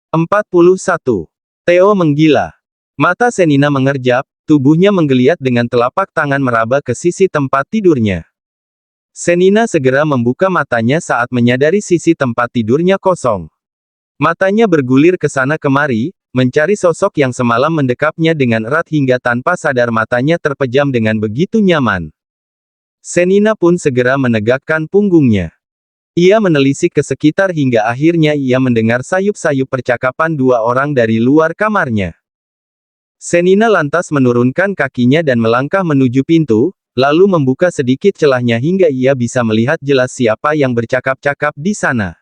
41. Theo menggila. Mata Senina mengerjap, tubuhnya menggeliat dengan telapak tangan meraba ke sisi tempat tidurnya. Senina segera membuka matanya saat menyadari sisi tempat tidurnya kosong. Matanya bergulir ke sana kemari, mencari sosok yang semalam mendekapnya dengan erat hingga tanpa sadar matanya terpejam dengan begitu nyaman. Senina pun segera menegakkan punggungnya. Ia menelisik ke sekitar hingga akhirnya ia mendengar sayup-sayup percakapan dua orang dari luar kamarnya. Senina lantas menurunkan kakinya dan melangkah menuju pintu, lalu membuka sedikit celahnya hingga ia bisa melihat jelas siapa yang bercakap-cakap di sana.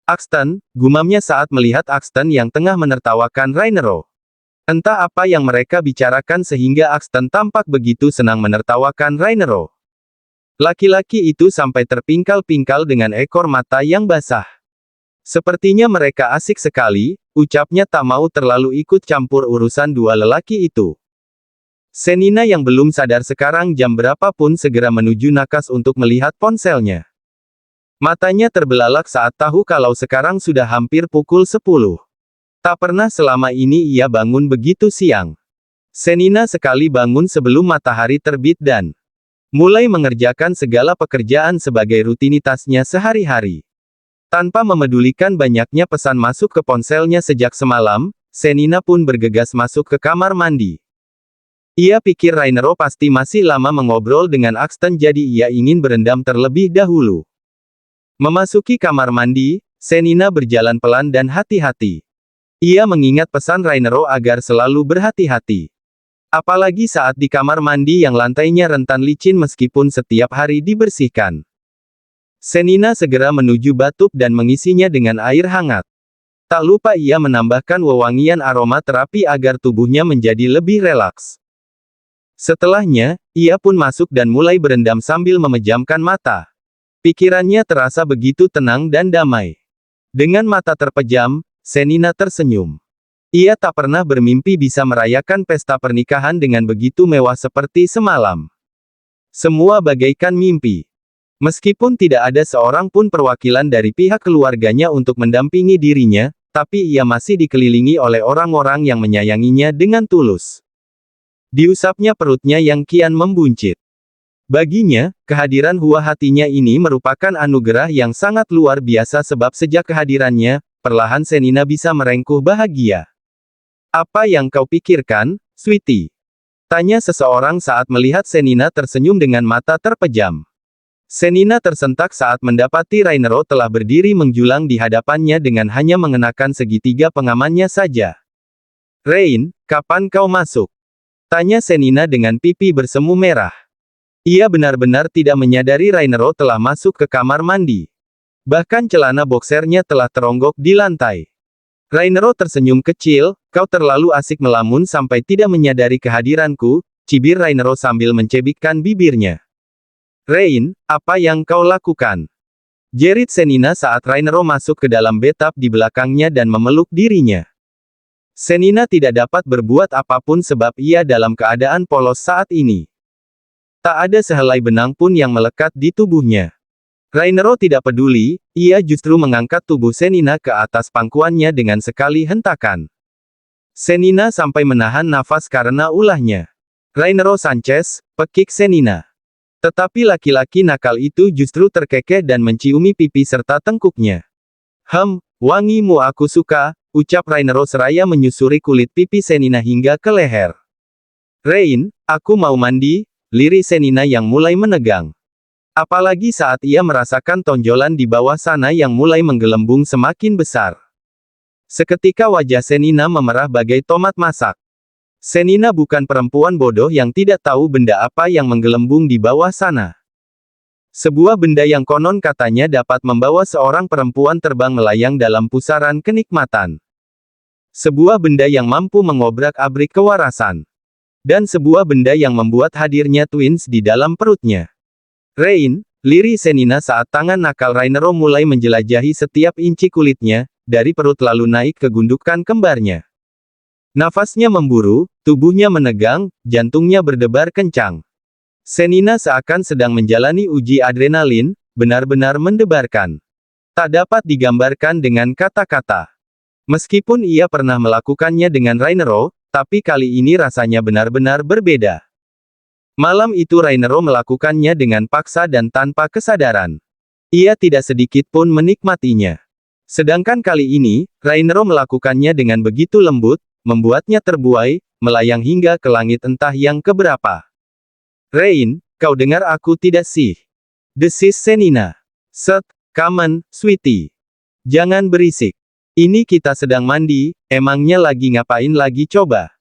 Axton, gumamnya saat melihat Axton yang tengah menertawakan Rainero. Entah apa yang mereka bicarakan sehingga Axton tampak begitu senang menertawakan Rainero. Laki-laki itu sampai terpingkal-pingkal dengan ekor mata yang basah. Sepertinya mereka asik sekali, ucapnya tak mau terlalu ikut campur urusan dua lelaki itu. Senina yang belum sadar sekarang jam berapapun segera menuju nakas untuk melihat ponselnya. Matanya terbelalak saat tahu kalau sekarang sudah hampir pukul 10. Tak pernah selama ini ia bangun begitu siang. Senina sekali bangun sebelum matahari terbit dan mulai mengerjakan segala pekerjaan sebagai rutinitasnya sehari-hari. Tanpa memedulikan banyaknya pesan masuk ke ponselnya sejak semalam, Senina pun bergegas masuk ke kamar mandi. Ia pikir Rainero pasti masih lama mengobrol dengan Axton jadi ia ingin berendam terlebih dahulu. Memasuki kamar mandi, Senina berjalan pelan dan hati-hati. Ia mengingat pesan Rainero agar selalu berhati-hati. Apalagi saat di kamar mandi yang lantainya rentan licin meskipun setiap hari dibersihkan. Senina segera menuju batub dan mengisinya dengan air hangat. Tak lupa ia menambahkan wewangian aroma terapi agar tubuhnya menjadi lebih relaks. Setelahnya, ia pun masuk dan mulai berendam sambil memejamkan mata. Pikirannya terasa begitu tenang dan damai. Dengan mata terpejam, Senina tersenyum. Ia tak pernah bermimpi bisa merayakan pesta pernikahan dengan begitu mewah seperti semalam. Semua bagaikan mimpi. Meskipun tidak ada seorang pun perwakilan dari pihak keluarganya untuk mendampingi dirinya, tapi ia masih dikelilingi oleh orang-orang yang menyayanginya dengan tulus. Diusapnya perutnya yang kian membuncit. Baginya, kehadiran buah hatinya ini merupakan anugerah yang sangat luar biasa sebab sejak kehadirannya, perlahan Senina bisa merengkuh bahagia. Apa yang kau pikirkan, Sweetie? Tanya seseorang saat melihat Senina tersenyum dengan mata terpejam. Senina tersentak saat mendapati Rainero telah berdiri menjulang di hadapannya dengan hanya mengenakan segitiga pengamannya saja. Rain, kapan kau masuk? Tanya Senina dengan pipi bersemu merah. Ia benar-benar tidak menyadari Rainero telah masuk ke kamar mandi. Bahkan celana boksernya telah teronggok di lantai. Rainero tersenyum kecil, kau terlalu asik melamun sampai tidak menyadari kehadiranku, cibir Rainero sambil mencebikkan bibirnya. Rain, apa yang kau lakukan? Jerit Senina saat Rainero masuk ke dalam bathtub di belakangnya dan memeluk dirinya. Senina tidak dapat berbuat apapun sebab ia dalam keadaan polos saat ini. Tak ada sehelai benang pun yang melekat di tubuhnya. Rainero tidak peduli, ia justru mengangkat tubuh Senina ke atas pangkuannya dengan sekali hentakan. Senina sampai menahan nafas karena ulahnya. Rainero Sanchez, pekik Senina. Tetapi laki-laki nakal itu justru terkekeh dan menciumi pipi serta tengkuknya. Wangimu aku suka, ucap Rainero seraya menyusuri kulit pipi Senina hingga ke leher. Rain, aku mau mandi, lirik Senina yang mulai menegang. Apalagi saat ia merasakan tonjolan di bawah sana yang mulai menggelembung semakin besar. Seketika wajah Senina memerah bagai tomat masak. Senina bukan perempuan bodoh yang tidak tahu benda apa yang menggelembung di bawah sana. Sebuah benda yang konon katanya dapat membawa seorang perempuan terbang melayang dalam pusaran kenikmatan. Sebuah benda yang mampu mengobrak-abrik kewarasan. Dan sebuah benda yang membuat hadirnya twins di dalam perutnya. Rain, lirik Senina saat tangan nakal Rainero mulai menjelajahi setiap inci kulitnya, dari perut lalu naik ke gundukan kembarnya. Nafasnya memburu, tubuhnya menegang, jantungnya berdebar kencang. Senina seakan sedang menjalani uji adrenalin, benar-benar mendebarkan. Tak dapat digambarkan dengan kata-kata. Meskipun ia pernah melakukannya dengan Rainero, tapi kali ini rasanya benar-benar berbeda. Malam itu Rainero melakukannya dengan paksa dan tanpa kesadaran. Ia tidak sedikit pun menikmatinya. Sedangkan kali ini, Rainero melakukannya dengan begitu lembut, membuatnya terbuai, melayang hingga ke langit entah yang keberapa. Rain, kau dengar aku tidak sih? Desis Senina. Set, come on, sweetie. Jangan berisik. Ini kita sedang mandi, emangnya lagi ngapain lagi coba?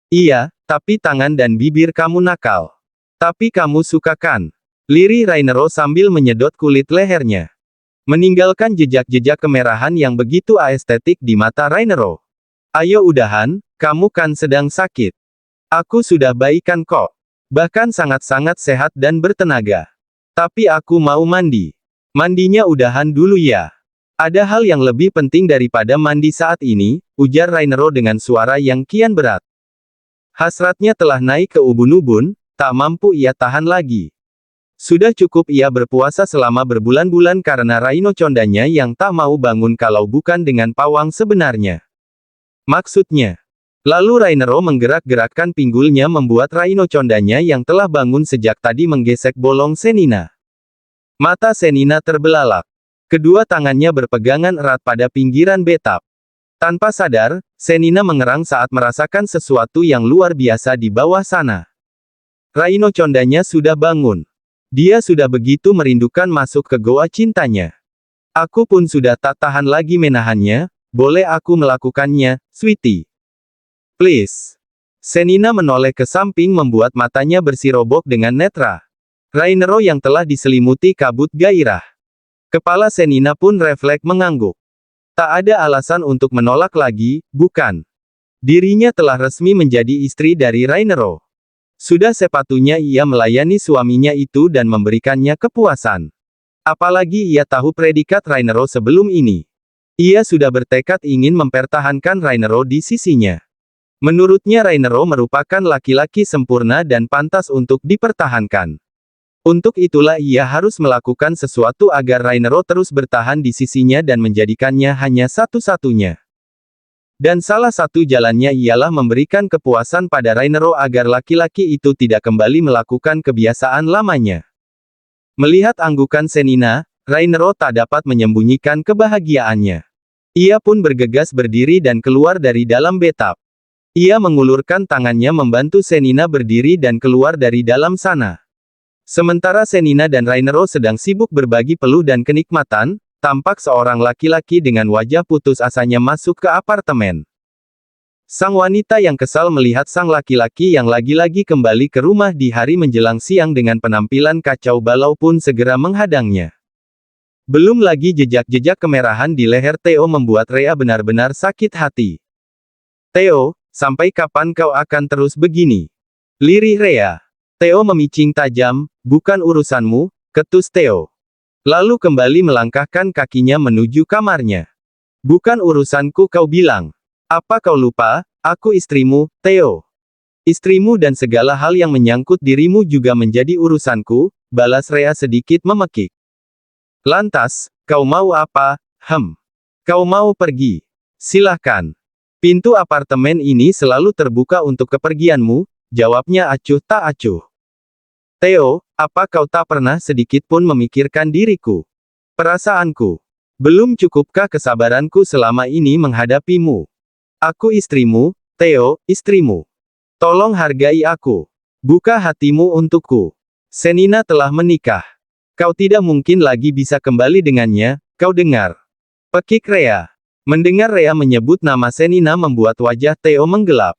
Iya, tapi tangan dan bibir kamu nakal. Tapi kamu suka kan? Lirih Rainero sambil menyedot kulit lehernya. Meninggalkan jejak-jejak kemerahan yang begitu aestetik di mata Rainero. Ayo udahan, kamu kan sedang sakit. Aku sudah baik kan kok. Bahkan sangat-sangat sehat dan bertenaga. Tapi aku mau mandi. Mandinya udahan dulu ya. Ada hal yang lebih penting daripada mandi saat ini, ujar Rainero dengan suara yang kian berat. Hasratnya telah naik ke ubun-ubun, tak mampu ia tahan lagi. Sudah cukup ia berpuasa selama berbulan-bulan karena Raino Condanya yang tak mau bangun kalau bukan dengan pawang sebenarnya. Maksudnya. Lalu Rainero menggerak-gerakkan pinggulnya membuat Raino Condanya yang telah bangun sejak tadi menggesek bolong Senina. Mata Senina terbelalak. Kedua tangannya berpegangan erat pada pinggiran betap. Tanpa sadar, Senina mengerang saat merasakan sesuatu yang luar biasa di bawah sana. Raino Condanya sudah bangun. Dia sudah begitu merindukan masuk ke goa cintanya. Aku pun sudah tak tahan lagi menahannya, boleh aku melakukannya, sweetie? Please. Senina menoleh ke samping membuat matanya bersirobok dengan netra. Rainero yang telah diselimuti kabut gairah. Kepala Senina pun refleks mengangguk. Tak ada alasan untuk menolak lagi, bukan? Dirinya telah resmi menjadi istri dari Rainero. Sudah sepatutnya ia melayani suaminya itu dan memberikannya kepuasan. Apalagi ia tahu predikat Rainero sebelum ini. Ia sudah bertekad ingin mempertahankan Rainero di sisinya. Menurutnya Rainero merupakan laki-laki sempurna dan pantas untuk dipertahankan. Untuk itulah ia harus melakukan sesuatu agar Rainero terus bertahan di sisinya dan menjadikannya hanya satu-satunya. Dan salah satu jalannya ialah memberikan kepuasan pada Rainero agar laki-laki itu tidak kembali melakukan kebiasaan lamanya. Melihat anggukan Senina, Rainero tak dapat menyembunyikan kebahagiaannya. Ia pun bergegas berdiri dan keluar dari dalam betap. Ia mengulurkan tangannya membantu Senina berdiri dan keluar dari dalam sana. Sementara Senina dan Rainero sedang sibuk berbagi peluh dan kenikmatan, tampak seorang laki-laki dengan wajah putus asanya masuk ke apartemen. Sang wanita yang kesal melihat sang laki-laki yang lagi-lagi kembali ke rumah di hari menjelang siang dengan penampilan kacau balau pun segera menghadangnya. Belum lagi jejak-jejak kemerahan di leher Theo membuat Rhea benar-benar sakit hati. Theo, sampai kapan kau akan terus begini? Lirih Rhea. Theo memicing tajam, bukan urusanmu, ketus Theo. Lalu kembali melangkahkan kakinya menuju kamarnya. Bukan urusanku kau bilang. Apa kau lupa, aku istrimu, Theo. Istrimu dan segala hal yang menyangkut dirimu juga menjadi urusanku, balas Rhea sedikit memekik. Lantas, kau mau apa? Kau mau pergi? Silahkan. Pintu apartemen ini selalu terbuka untuk kepergianmu, jawabnya acuh tak acuh. Theo, apa kau tak pernah sedikit pun memikirkan diriku? Perasaanku. Belum cukupkah kesabaranku selama ini menghadapimu? Aku istrimu, Theo, istrimu. Tolong hargai aku. Buka hatimu untukku. Senina telah menikah. Kau tidak mungkin lagi bisa kembali dengannya, kau dengar? Pekik Rhea. Mendengar Rhea menyebut nama Senina membuat wajah Theo menggelap.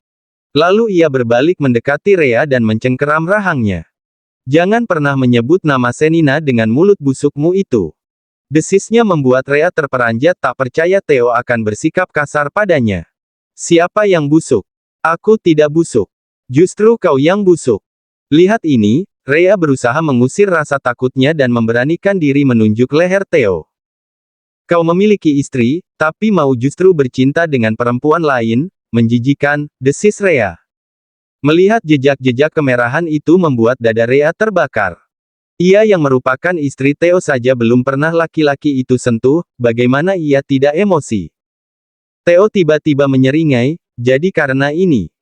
Lalu ia berbalik mendekati Rhea dan mencengkeram rahangnya. Jangan pernah menyebut nama Senina dengan mulut busukmu itu. Desisnya membuat Rhea terperanjat tak percaya Theo akan bersikap kasar padanya. Siapa yang busuk? Aku tidak busuk. Justru kau yang busuk. Lihat ini, Rhea berusaha mengusir rasa takutnya dan memberanikan diri menunjuk leher Theo. Kau memiliki istri, tapi mau justru bercinta dengan perempuan lain, menjijikan, desis Rhea. Melihat jejak-jejak kemerahan itu membuat dada Rhea terbakar. Ia yang merupakan istri Theo saja belum pernah laki-laki itu sentuh, bagaimana ia tidak emosi? Theo tiba-tiba menyeringai, jadi karena ini.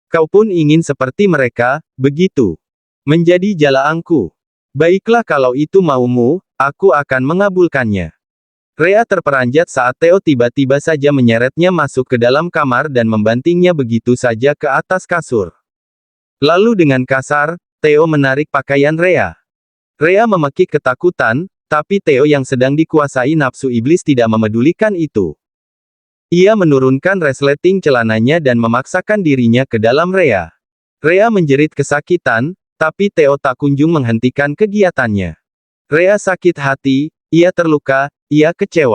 Kau pun ingin seperti mereka, begitu. Menjadi jalaangku. Baiklah kalau itu maumu, aku akan mengabulkannya. Rea terperanjat saat Theo tiba-tiba saja menyeretnya masuk ke dalam kamar dan membantingnya begitu saja ke atas kasur. Lalu dengan kasar, Theo menarik pakaian Rea. Rea memekik ketakutan, tapi Theo yang sedang dikuasai nafsu iblis tidak memedulikan itu. Ia menurunkan resleting celananya dan memaksakan dirinya ke dalam Rea. Rea menjerit kesakitan, tapi Theo tak kunjung menghentikan kegiatannya. Rea sakit hati, ia terluka, ia kecewa.